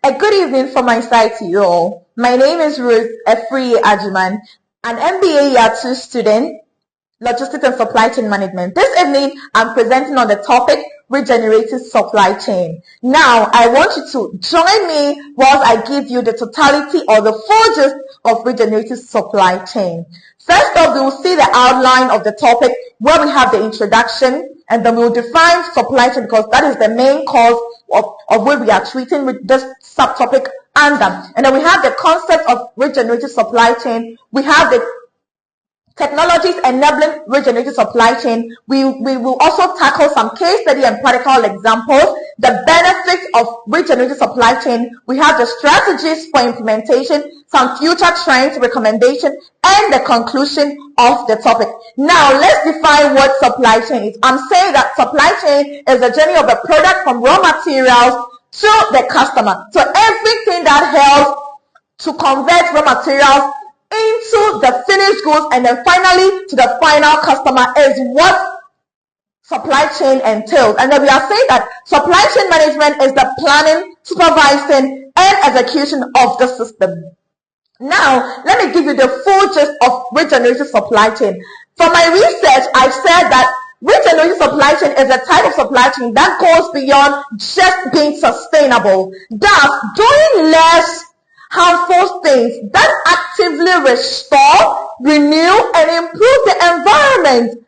A good evening from my side to you all. My name is Ruth Afriyie Agyemang, an MBA Year 2 student, Logistics and Supply Chain Management. This evening, I'm presenting on the topic, Regenerative Supply Chain. Now, I want you to join me whilst I give you the totality or the full gist of Regenerative Supply Chain. First off, we will see the outline of the topic where we have the introduction, and then we'll define supply chain because that is the main cause of what we are treating with this subtopic under. And then we have the concept of regenerative supply chain. We have the technologies enabling regenerative supply chain. We will also tackle some case study and practical examples, the benefits of regenerative supply chain. We have the strategies for implementation, some future trends, recommendation, and the conclusion of the topic. Now, let's define what supply chain is. I'm saying that supply chain is the journey of a product from raw materials to the customer. So everything that helps to convert raw materials into the finished goods and then finally to the final customer is what supply chain entails. And then we are saying that supply chain management is the planning, supervising, and execution of the system. Now, let me give you the full gist of regenerative supply chain. From my research, I've said that regenerative supply chain is a type of supply chain that goes beyond just being sustainable, thus doing less harmful things that actively restore, renew, and improve the environment,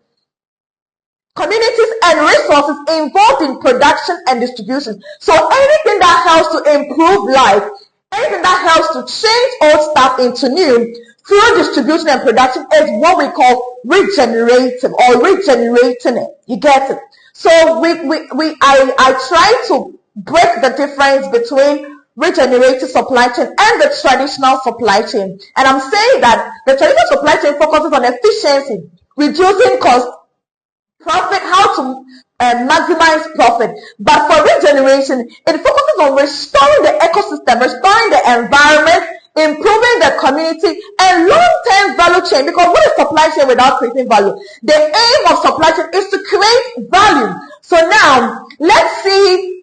communities, and resources involved in production and distribution. So anything that helps to improve life, anything that helps to change old stuff into new through distribution and production is what we call regenerative or regenerating it. You get it? So I try to break the difference between regenerative supply chain and the traditional supply chain. And I'm saying that the traditional supply chain focuses on efficiency, reducing cost, profit, how to maximize profit. But for regeneration, it focuses on restoring the ecosystem, restoring the environment, improving the community, and long-term value chain. Because what is supply chain without creating value? The aim of supply chain is to create value. So now, let's see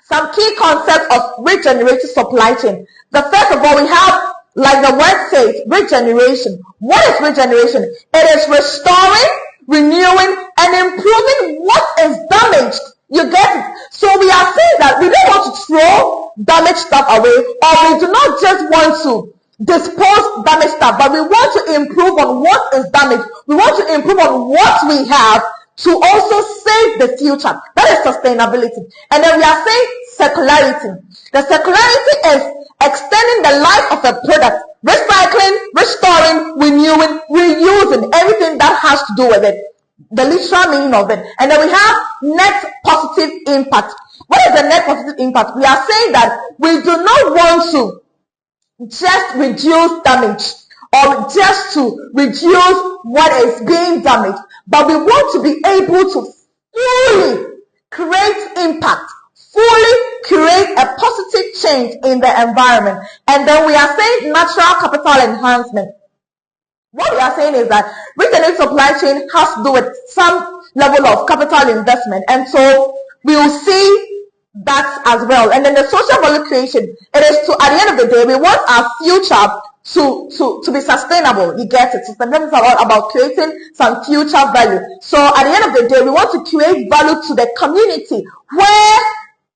some key concepts of regenerative supply chain. The first of all, we have, like the word says, regeneration. What is regeneration? It is restoring, renewing, and improving what is damaged. You get it? So we are saying that we don't want to throw damaged stuff away, or we do not just want to dispose damaged stuff, but we want to improve on what is damaged. We want to improve on what we have to also save the future. That is sustainability. And then we are saying circularity. The circularity is extending the life of a product, recycling, restoring, renewing, reusing, everything that has to do with it. The literal meaning of it. And then we have net positive impact. What is the net positive impact? We are saying that we do not want to just reduce damage or just to reduce what is being damaged, but we want to be able to fully create impact, fully create a positive change in the environment. And then we are saying natural capital enhancement. What we are saying is that regenerative supply chain has to do with some level of capital investment, and so we will see that as well. And then the social value creation, it is to, at the end of the day, we want our future to be sustainable. You get it? Sustainability is all about creating some future value. So at the end of the day, we want to create value to the community where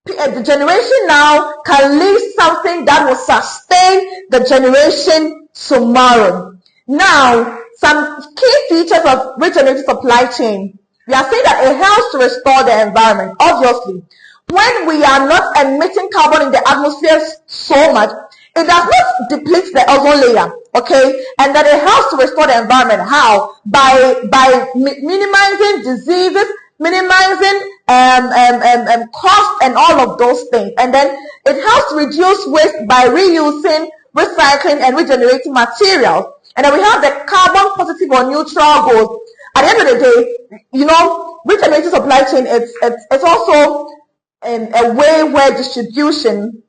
the generation now can leave something that will sustain the generation tomorrow. Now, some key features of regenerative supply chain. We are saying that it helps to restore the environment. Obviously, when we are not emitting carbon in the atmosphere so much, it does not deplete the ozone layer, okay? And that it helps to restore the environment. How? By minimizing diseases, minimizing cost and all of those things. And then it helps to reduce waste by reusing, recycling, and regenerating materials. And then we have the carbon positive or neutral goals. At the end of the day, you know, regenerative supply chain, it's also a way where distribution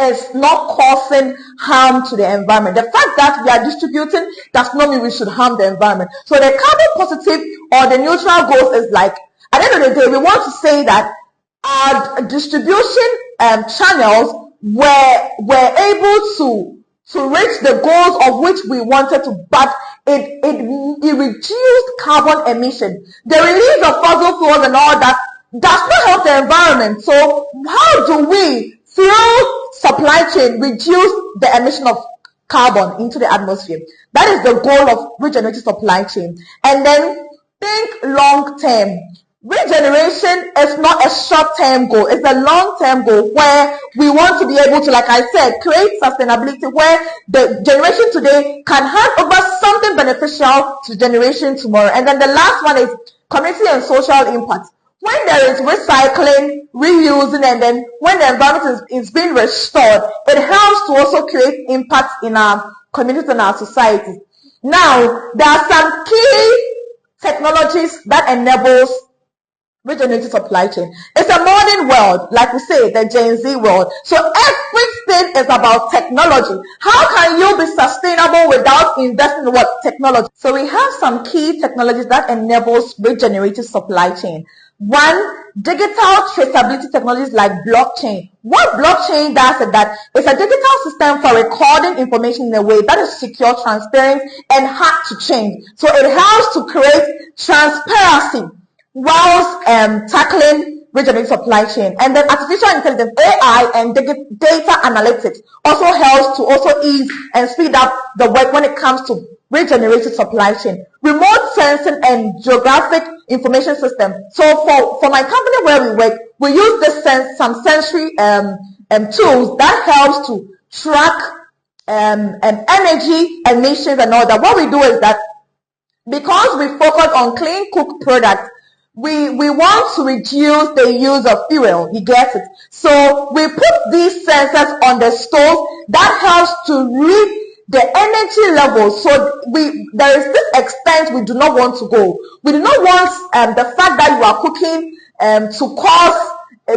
is not causing harm to the environment. The fact that we are distributing does not mean we should harm the environment. So the carbon positive or the neutral goals is like, at the end of the day, we want to say that our distribution channels were able to reach the goals of which we wanted to, but it reduced carbon emission. The release of fossil fuels and all that does not help the environment. So how do we, through supply chain, reduce the emission of carbon into the atmosphere? That is the goal of regenerative supply chain. And then think long term. Regeneration is not a short-term goal. It's a long-term goal where we want to be able to, like I said, create sustainability where the generation today can hand over something beneficial to generation tomorrow. And then the last one is community and social impact. When there is recycling, reusing, and then when the environment is being restored, it helps to also create impact in our communities and our societies. Now, there are some key technologies that enables regenerative supply chain. It's a modern world, like we say, the Gen Z world. So everything is about technology. How can you be sustainable without investing in what? Technology. So we have some key technologies that enables regenerative supply chain. One, digital traceability technologies like blockchain. What blockchain does is that it's a digital system for recording information in a way that is secure, transparent, and hard to change. So it helps to create transparency whilst tackling regenerative supply chain. And then artificial intelligence, AI, and data analytics also helps to also ease and speed up the work when it comes to regenerative supply chain. Remote sensing and geographic information system. So for my company where we work, we use this some sensory tools that helps to track energy emissions and all that. What we do is that because we focus on clean cooked products, we want to reduce the use of fuel, you get it? So we put these sensors on the stove that helps to read the energy level. So there is this extent we do not want to go. We do not want the fact that you are cooking to cause a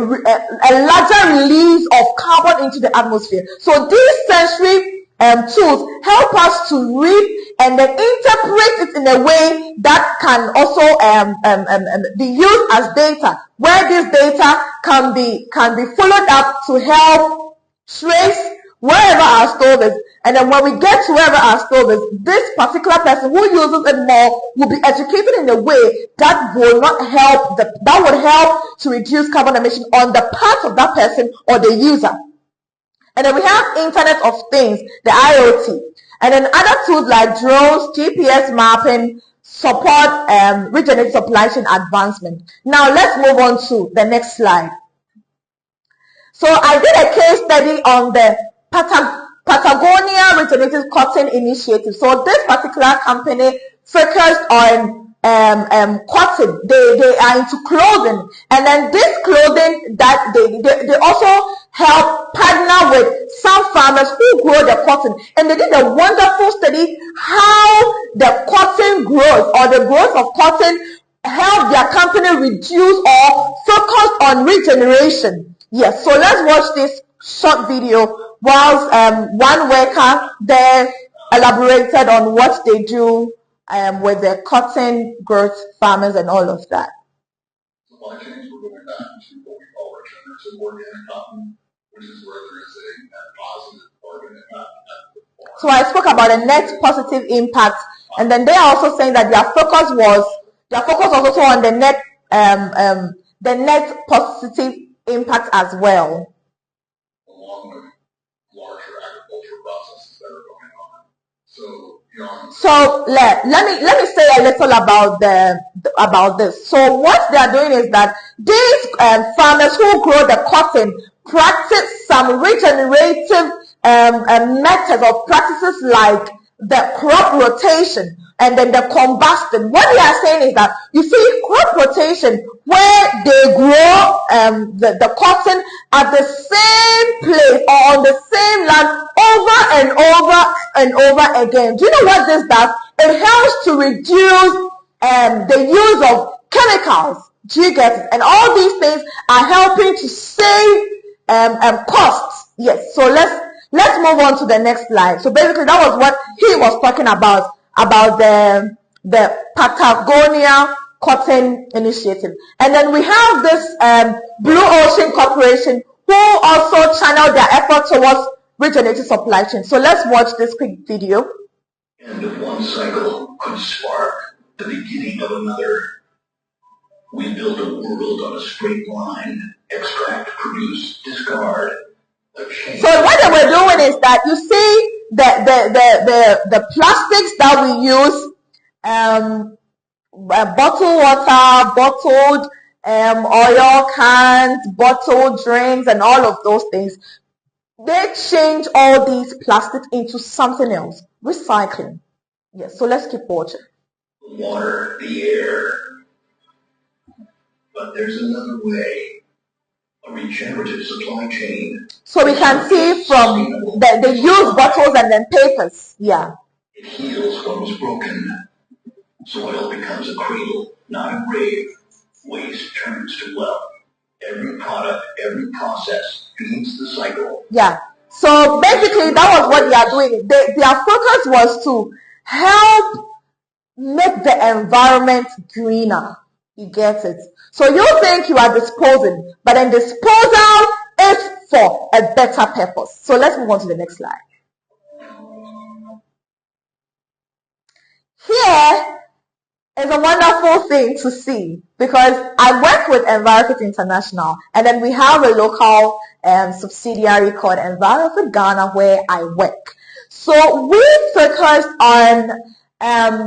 larger release of carbon into the atmosphere. So these sensory tools help us to read and then interpret it in a way that can also be used as data, where this data can be followed up to help trace wherever our stove is. And then when we get to wherever our stove is, this particular person who uses it more will be educated in a way that will not help that would help to reduce carbon emission on the part of that person or the user. And then we have Internet of Things, the IoT. And then other tools like drones, GPS mapping, support regenerative supply chain advancement. Now let's move on to the next slide. So I did a case study on the Patagonia Regenerative Cotton Initiative. So this particular company focused on cotton. They are into clothing, and then this clothing that they also help partner with some farmers who grow the cotton, and they did a wonderful study how the cotton growth or the growth of cotton helped their company reduce or focus on regeneration. Yes, so let's watch this short video whilst one worker there elaborated on what they do with the cotton growth farmers and all of that. Supply chains, we're going back to what we call regenerative organic cotton, which is where there is a net positive carbon impact. So I spoke about a net positive impact, and then they are also saying that their focus was also on the net positive impact as well. Along with larger agricultural processes that are going on. So let me say a little about this. So what they are doing is that these farmers who grow the cotton practice some regenerative methods or practices like the crop rotation and then the combustion. What they are saying is that, you see, crop rotation, where they grow the cotton at the same place or on the same land over and over and over again. Do you know what this does? It helps to reduce the use of chemicals. Do you get it? And all these things are helping to save costs. Yes. So let's move on to the next slide. So basically, that was what he was talking about the Patagonia Cotton Initiative. And then we have this Blue Ocean Corporation who who also channel their effort towards regenerative supply chain. So let's watch this quick video. End of one cycle could spark the beginning of another. We build a world on a straight line. Extract, produce, discard. So what they were doing is that you see the plastics that we use, bottled water, bottled oil cans, bottled drinks, and all of those things. They change all these plastics into something else. Recycling. Yes, so let's keep watching. Water, the air. But there's another way. A regenerative supply chain. So we can see from they use bottles and then papers. Yeah. It heals what was broken. Soil becomes a cradle, not a grave. Waste turns to wealth. Every product, every process feeds the cycle. Yeah. So basically, that was what they are doing. Their focus was to help make the environment greener. You get it? So you think you are disposing, but then disposal is for a better purpose. So let's move on to the next slide. Here is a wonderful thing to see because I work with EnviroFit International, and then we have a local subsidiary called EnviroFit Ghana where I work. So we focus on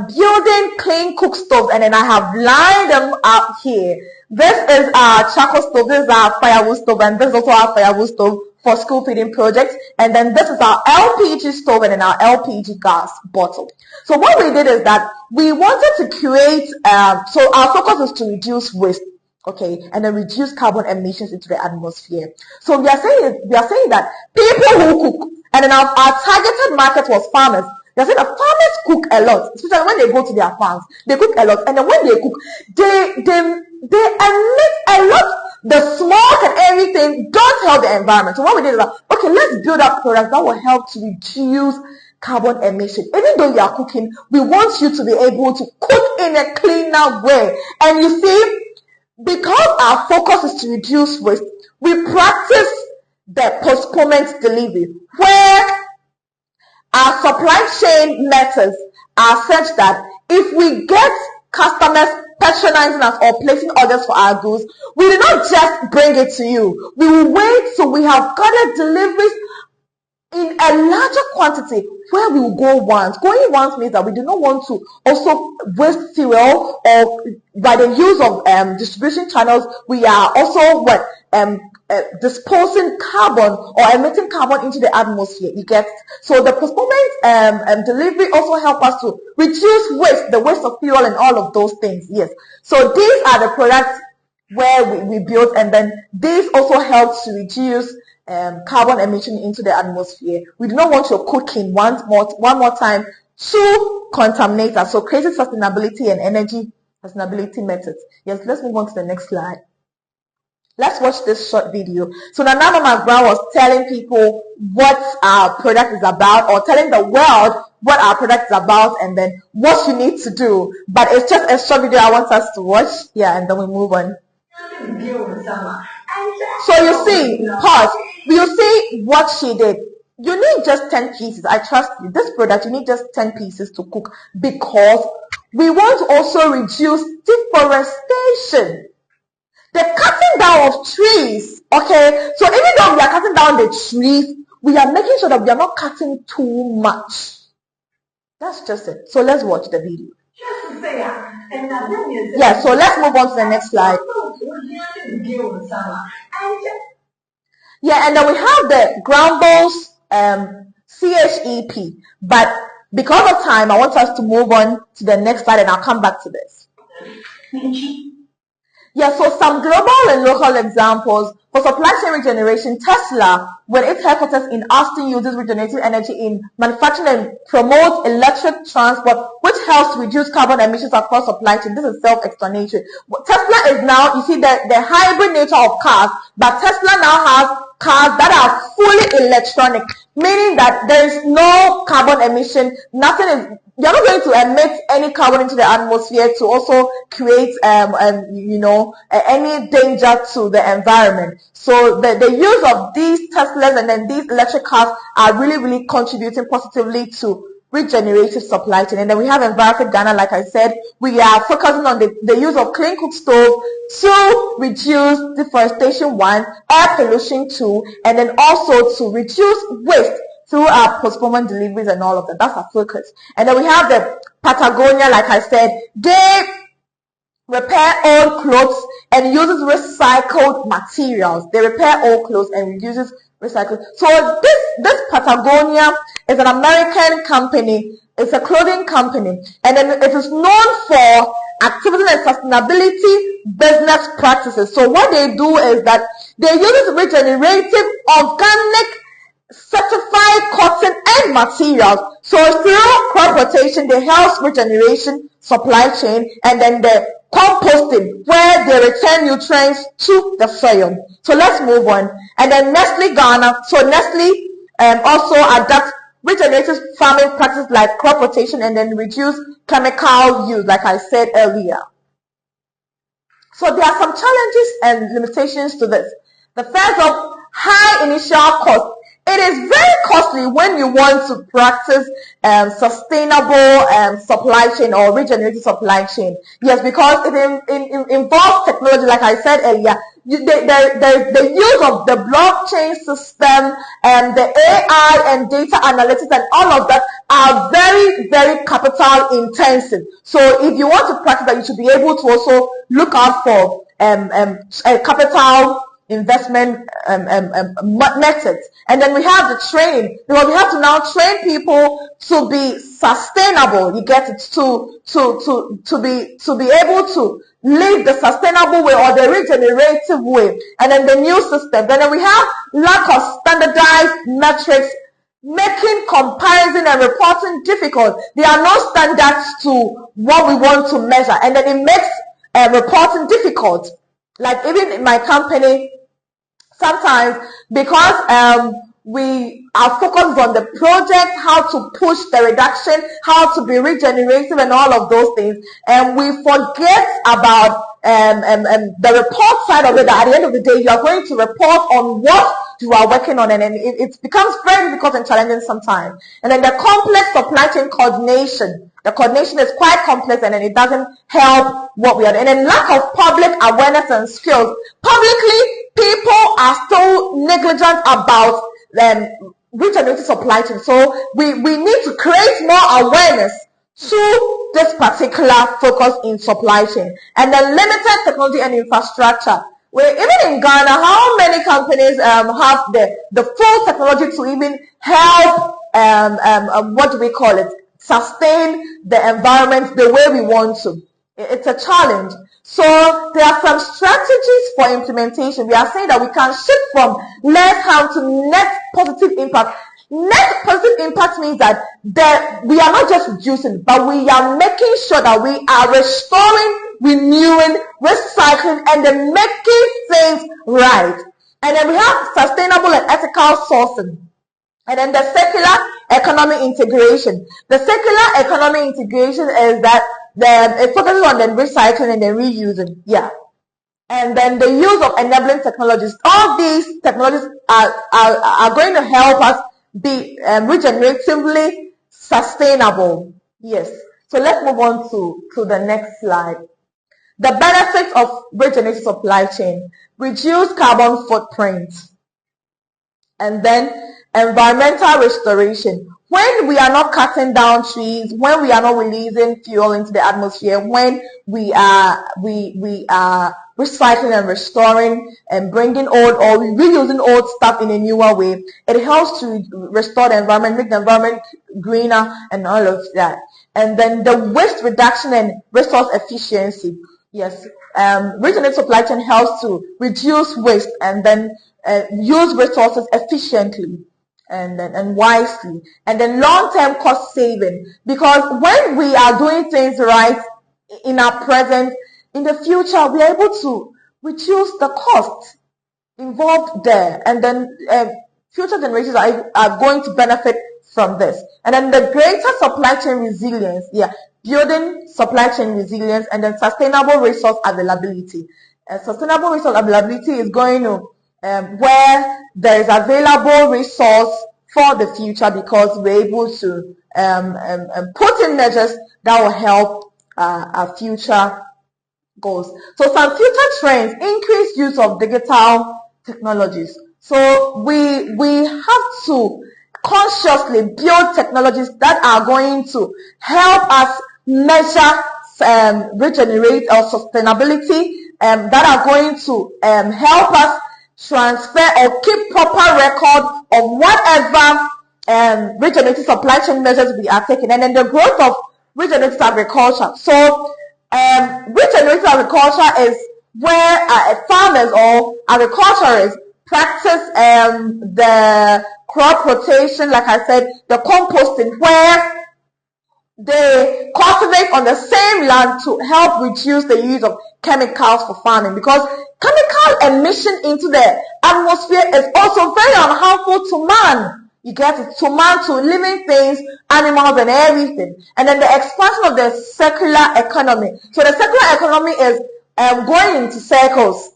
building clean cook stoves, and then I have lined them up here. This is our charcoal stove, this is our firewood stove, and this is also our firewood stove for school feeding projects. And then this is our LPG stove and then our LPG gas bottle. So what we did is that we wanted to create, so our focus is to reduce waste, okay, and then reduce carbon emissions into the atmosphere. So we are saying that people who cook, and then our targeted market was farmers. They said that farmers cook a lot, especially when they go to their farms. They cook a lot, and then when they cook, they emit a lot. The smoke and everything don't help the environment. So what we did is that, okay, let's build up products that will help to reduce carbon emission. Even though you are cooking, we want you to be able to cook in a cleaner way. And you see, because our focus is to reduce waste, we practice the postponement delivery, where our supply chain methods are such that if we get customers patronizing us or placing orders for our goods, we do not just bring it to you. We will wait till we have gathered deliveries in a larger quantity where we will go once. Going once means that we do not want to also waste fuel, or by the use of distribution channels, we are also disposing carbon or emitting carbon into the atmosphere. You get? So the postponement delivery also help us to reduce waste, the waste of fuel and all of those things. Yes. So these are the products where we build, and then this also helps to reduce carbon emission into the atmosphere. We do not want your cooking one more time to contaminate us. So creating sustainability and energy sustainability methods. Yes, let's move on to the next slide. Let's watch this short video. So Nana McBrown was telling people what our product is about, or telling the world what our product is about, and then what you need to do. But it's just a short video I want us to watch. Yeah, and then we move on. So you see, pause. You see what she did. You need just 10 pieces. I trust you. This product, you need just 10 pieces to cook, because we want to also reduce deforestation. The cutting down of trees, okay? So even though we are cutting down the trees, we are making sure that we are not cutting too much. That's just it. So let's watch the video. Yeah, so let's move on to the next slide. Yeah, and then we have the Grumbles CHEP. But because of time, I want us to move on to the next slide, and I'll come back to this. Yeah, so some global and local examples. For supply chain regeneration, Tesla, with its headquarters in Austin, uses regenerative energy in manufacturing and promotes electric transport, which helps to reduce carbon emissions across supply chain. This is self-explanatory. Tesla is now, you see the hybrid nature of cars, but Tesla now has cars that are fully electronic, meaning that there is no carbon emission, nothing is you're not going to emit any carbon into the atmosphere to also create, any danger to the environment. So the use of these Teslas and then these electric cars are really, really contributing positively to regenerative supply chain. And then we have Envirofit Ghana, like I said, we are focusing on the use of clean cook stove to reduce deforestation, one, air pollution, two, and then also to reduce waste through our postponement deliveries and all of that. That's our focus. And then we have the Patagonia, like I said, they repair old clothes and uses recycled materials. They repair old clothes and uses recycled. So this Patagonia is an American company. It's a clothing company, and then it is known for activity and sustainability business practices. So what they do is that they use regenerative, organic, certified cotton and materials. So through crop rotation, they help regeneration supply chain, and then the composting, where they return nutrients to the soil. So let's move on. And then Nestle Ghana. So Nestle also adapts regenerative farming practices like crop rotation and then reduce chemical use, like I said earlier. So there are some challenges and limitations to this. The first of high initial cost. It is very costly when you want to practice sustainable supply chain or regenerative supply chain. Yes, because it involves technology, like I said earlier. The use of the blockchain system and the AI and data analytics and all of that are very, very capital intensive. So if you want to practice that, you should be able to also look out for capital investment methods. And then we have the training, because we have to now train people to be sustainable. You get it, to be able to live the sustainable way or the regenerative way. And then the new system. Then we have lack of standardized metrics, making comparison and reporting difficult. There are no standards to what we want to measure, and then it makes reporting difficult. Like even in my company, sometimes because we are focused on the project, how to push the reduction, how to be regenerative and all of those things, and we forget about the report side of it, that at the end of the day you are going to report on what you are working on, and it becomes very difficult and challenging sometimes. And then the complex supply chain coordination. The coordination is quite complex, and then it doesn't help what we are doing. And then lack of public awareness and skills. Publicly, people are still negligent about regenerative supply chain. So we need to create more awareness to this particular focus in supply chain. And then limited technology and infrastructure. Even in Ghana, how many companies have the full technology to even help what do we call it, sustain the environment the way we want to? It's a challenge. So there are some strategies for implementation. We are saying that we can shift from less harm to net positive impact. Net positive impact means that we are not just reducing, but we are making sure that we are restoring, renewing, recycling, and then making things right. And then we have sustainable and ethical sourcing. And then the circular economy integration. The circular economy integration is that it focuses on the recycling and the reusing. Yeah. And then the use of enabling technologies. All these technologies are going to help us be regeneratively sustainable. Yes. So let's move on to the next slide. The benefits of regenerative supply chain. Reduce carbon footprint. And then environmental restoration. When we are not cutting down trees, when we are not releasing fuel into the atmosphere, when we are recycling and restoring and bringing old or reusing old stuff in a newer way, it helps to restore the environment, make the environment greener and all of that. And then the waste reduction and resource efficiency. Yes, regenerative supply chain helps to reduce waste and then use resources efficiently and wisely. And then long-term cost saving, because when we are doing things right in our present, in the future we are able to reduce the cost involved there, and then future generations are going to benefit from this. And then the greater supply chain resilience, building supply chain resilience, and then sustainable resource availability. Sustainable resource availability is going to where there is available resource for the future, because we're able to put in measures that will help our future goals. So some future trends: increased use of digital technologies. So we have to consciously build technologies that are going to help us measure regenerate or sustainability, that are going to help us transfer or keep proper record of whatever regenerative supply chain measures we are taking, and then the growth of regenerative agriculture. So regenerative agriculture is where farmers or agriculturists practice the crop rotation, like I said, the composting, where they cultivate on the same land to help reduce the use of chemicals for farming, because chemical emission into the atmosphere is also very unharmful to man. You get it? To man, to living things, animals, and everything. And then the expansion of the circular economy. So the circular economy is going into circles.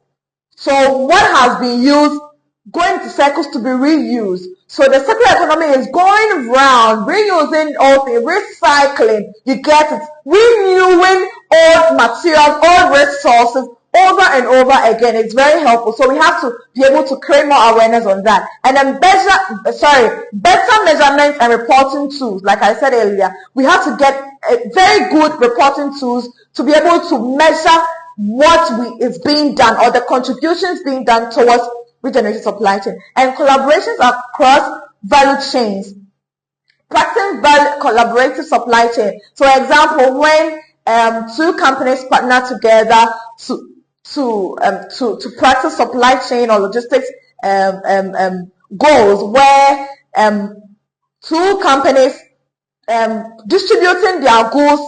So what has been used, going to circles to be reused. So the circular economy is going round, reusing all things, recycling, you get it, renewing old materials, old resources over and over again. It's very helpful. So we have to be able to create more awareness on that. And then better measurements and reporting tools. Like I said earlier, we have to get very good reporting tools to be able to measure what is being done, or the contributions being done towards regenerative supply chain, and collaborations across value chains. Practicing collaborative supply chain. So, example, when two companies partner together to practice supply chain or logistics goals, where two companies distributing their goods,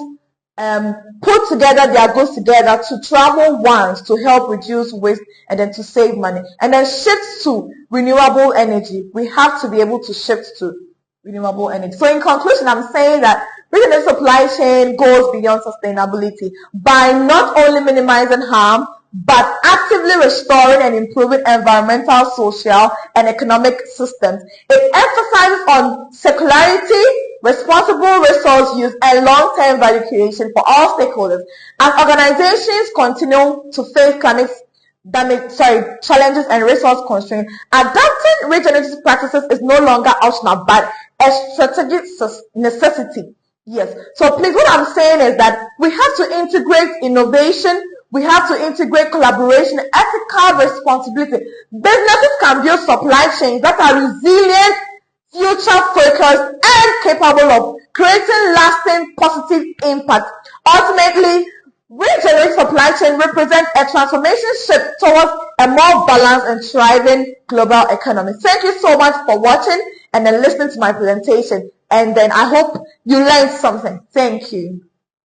put together their goods together to travel once to help reduce waste and then to save money, and then shift to renewable energy. We have to be able to shift to renewable energy. So in conclusion, I'm saying that regenerative supply chain goes beyond sustainability by not only minimizing harm, but actively restoring and improving environmental, social, and economic systems. It emphasizes on circularity, responsible resource use, and long-term value creation for all stakeholders. As organizations continue to face challenges and resource constraints, adapting regenerative practices is no longer optional, but a strategic necessity. Yes. So please, what I'm saying is that we have to integrate innovation. We have to integrate collaboration, ethical responsibility. Businesses can build supply chains that are resilient, future-focused, and capable of creating lasting positive impact. Ultimately, regenerative supply chain represents a transformation shift towards a more balanced and thriving global economy. Thank you so much for watching and then listening to my presentation. And then I hope you learned something. Thank you.